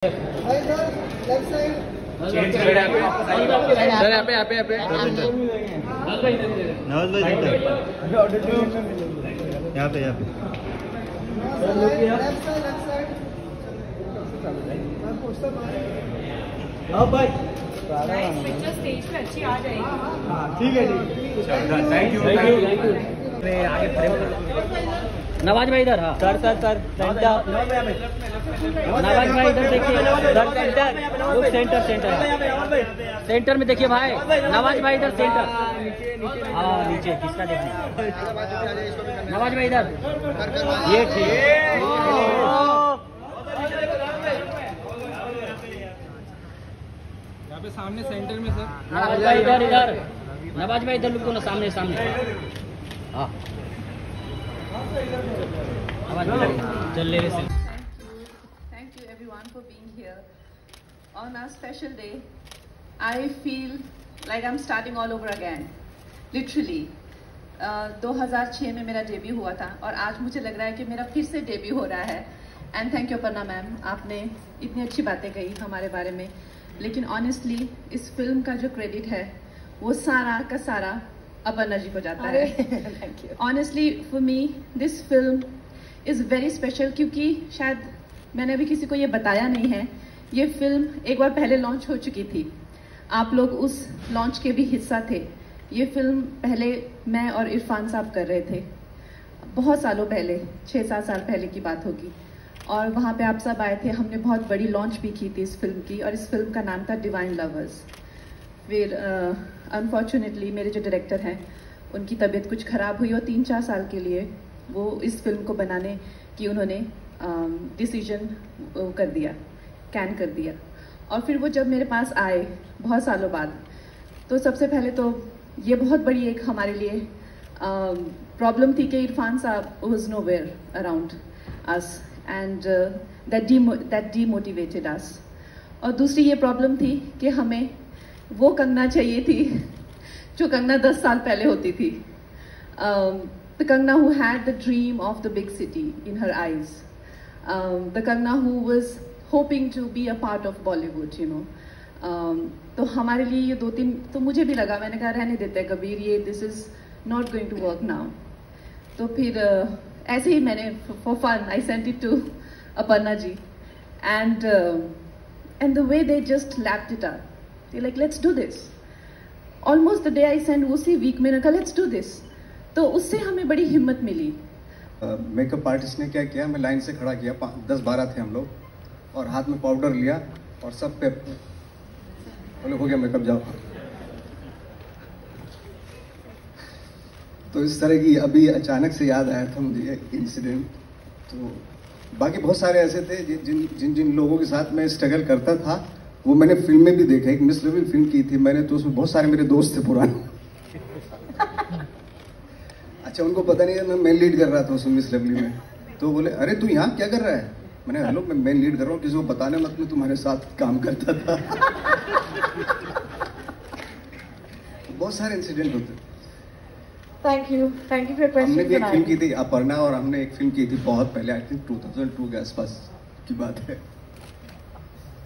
Sir यहाँ पे नवाज भाई यहाँ पे स्टेज पे अच्छी आ जाएगी। ठीक है थैंक यू। नवाज भाई इधर। हाँ सर नवाज भाई इधर देखिए सर, सेंटर में देखिए भाई। नवाज भाई इधर सेंटर। हाँ नीचे किसका देखना। नवाज भाई इधर, ये ठीक। यहाँ पे सामने सेंटर में सर। नवाज भाई इधर नवाज भाई इधर बिल्कुल सामने। हाँ Thank you everyone for being here on our special day. I feel like I'm starting all over again, literally. 2006 में मेरा डेब्यू हुआ था और आज मुझे लग रहा है कि मेरा फिर से डेब्यू हो रहा है। And thank you Aparna ma'am, आपने इतनी अच्छी बातें कही हमारे बारे में। लेकिन ऑनेस्टली इस फिल्म का जो क्रेडिट है वो सारा का सारा अपर्णा जी को जाता है। Thank you. Honestly for me this film is very special, क्योंकि शायद मैंने अभी किसी को ये बताया नहीं है। ये फिल्म एक बार पहले लॉन्च हो चुकी थी, आप लोग उस लॉन्च के भी हिस्सा थे। ये फिल्म पहले मैं और इरफान साहब कर रहे थे, बहुत सालों पहले, 6-7 साल पहले की बात होगी। और वहाँ पे आप सब आए थे, हमने बहुत बड़ी लॉन्च भी की थी इस फिल्म की, और इस फिल्म का नाम था डिवाइन लवर्स। फिर अनफॉर्चुनेटली मेरे जो डायरेक्टर हैं उनकी तबीयत कुछ ख़राब हुई और 3-4 साल के लिए वो इस फिल्म को बनाने की उन्होंने डिसीजन कर दिया, कैन कर दिया। और फिर वो जब मेरे पास आए बहुत सालों बाद, तो सबसे पहले तो ये बहुत बड़ी एक हमारे लिए प्रॉब्लम थी कि Irfan sahab was nowhere around us and that demotivated us. और दूसरी ये प्रॉब्लम थी कि हमें वो कंगना चाहिए थी जो कंगना 10 साल पहले होती थी। The Kangna who had the dream of the big city in her eyes. The Kangna who was hoping to be a part of Bollywood, you know. तो हमारे लिए ये 2-3 तो मुझे भी लगा, मैंने कहा रहने देते हैं कबीर, ये this is not going to work now. तो फिर ऐसे ही मैंने for fun I sent it to Aparna ji and the way they just lapped it up, they like let's do this. Almost the day I send उसी week मैंने कहा let's do this. तो उससे हमें बड़ी हिम्मत मिली। मेकअप आर्टिस्ट ने क्या किया, मैं लाइन से खड़ा किया, 10-12 थे हम लोग, और हाथ में पाउडर लिया और सब पे बोले हो गया मेकअप, जाओ। तो इस तरह की अभी अचानक से याद आया था मुझे इंसिडेंट। तो बाकी बहुत सारे ऐसे थे जिन लोगों के साथ मैं स्ट्रगल करता था, वो मैंने फिल्म में भी देखा। एक मिस लेवल फिल्म की थी मैंने, तो उसमें बहुत सारे मेरे दोस्त थे पुराने। अच्छा, उनको पता नहीं है मैं मेन लीड कर रहा था उसमें मिस लवली में। तो बोले अरे तू यहाँ क्या कर रहा है? मैंने हेलो मैं मेन लीड कर रहा हूँ, किसी को बताने मत, मैं तुम्हारे साथ काम करता था। बहुत सारे इंसिडेंट होते। Thank you for question. हमने भी एक फिल्म की थी अपर्णा, और हमने एक फिल्म की थी बहुत पहले, आई थिंक 2002 के आसपास की बात है।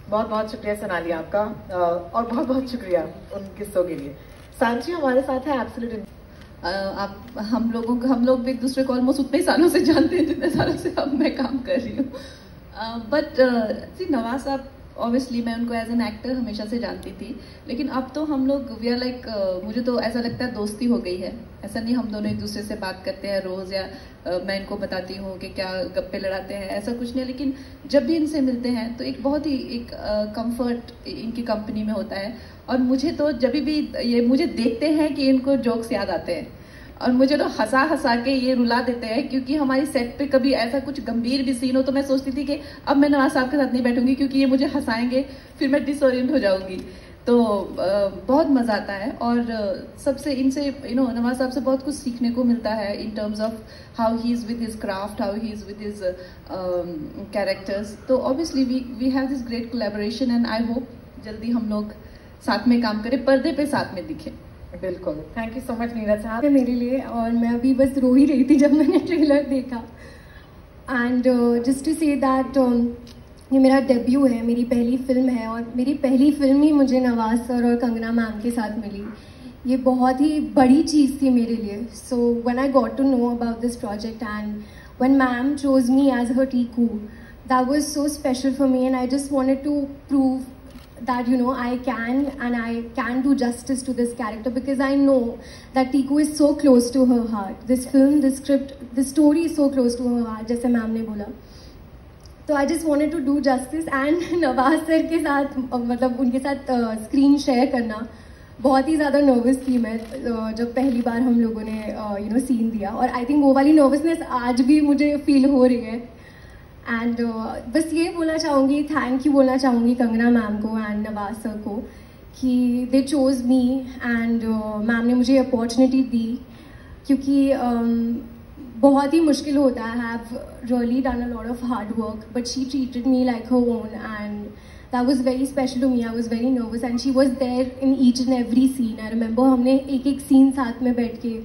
बहुत बहुत शुक्रिया सोनाली आपका, और बहुत बहुत शुक्रिया उन किस्सों के लिए। सांची हमारे साथ है एब्सोल्यूट। हम लोग भी एक दूसरे को ऑलमोस्ट उतने सालों से जानते हैं जितने सालों से अब मैं काम कर रही हूँ। बट नवाज साहब ऑब्वियसली मैं उनको एज एन एक्टर हमेशा से जानती थी, लेकिन अब तो हम लोग वी आर लाइक, मुझे तो ऐसा लगता है दोस्ती हो गई है। ऐसा नहीं हम दोनों एक दूसरे से बात करते हैं रोज़, या मैं इनको बताती हूँ कि क्या गप्पे लड़ाते हैं, ऐसा कुछ नहीं। लेकिन जब भी इनसे मिलते हैं तो एक बहुत ही एक कंफर्ट इनकी कंपनी में होता है। और मुझे तो जब भी ये मुझे देखते हैं कि इनको जोक्स याद आते हैं, और मुझे तो हंसा के ये रुला देते हैं, क्योंकि हमारी सेट पे कभी ऐसा कुछ गंभीर भी सीन हो तो मैं सोचती थी कि अब मैं नवाज साहब के साथ नहीं बैठूंगी, क्योंकि ये मुझे हंसाएंगे, फिर मैं डिसओरिएंट हो जाऊंगी। तो बहुत मज़ा आता है। और सबसे इनसे नवाज साहब से बहुत कुछ सीखने को मिलता है in terms of how he is with his craft, how he is with his characters. तो obviously we have this great collaboration, and I hope जल्दी हम लोग साथ में काम करें, पर्दे पे साथ में दिखें। बिल्कुल। Thank you so much Neeraj साहब मेरे लिए। और मैं अभी बस रो ही रही थी जब मैंने ट्रेलर देखा। And just to say that ये मेरा डेब्यू है, मेरी पहली फिल्म है और मेरी पहली फिल्म ही मुझे नवाज सर और कंगना मैम के साथ मिली। ये बहुत ही बड़ी चीज़ थी मेरे लिए। So when I got to know about this project and when ma'am chose me as her Teeku, that was so special for me and I just wanted to prove that I can do justice to this character because I know that Tiku is so close to her heart. This film, this script, this story is so close to her heart, जैसे ma'am ने बोला। तो I just wanted to do justice and Nawaz sir के साथ मतलब उनके साथ screen share करना बहुत ही ज़्यादा नर्वस थी मैं जब पहली बार हम लोगों ने सीन दिया, और आई थिंक वो वाली नर्वसनेस आज भी मुझे फील हो रही है। एंड बस ये बोलना चाहूँगी, थैंक यू बोलना चाहूँगी कंगना मैम को एंड नवाज सर को कि दे चोज मी एंड मैम ने मुझे अपॉर्चुनिटी दी, क्योंकि बहुत ही मुश्किल होता है। I have really done a lot of hard work but she treated me like her own and that was very special to me. I was very nervous and she was there in each and every scene. I remember हमने एक एक scene साथ में बैठ के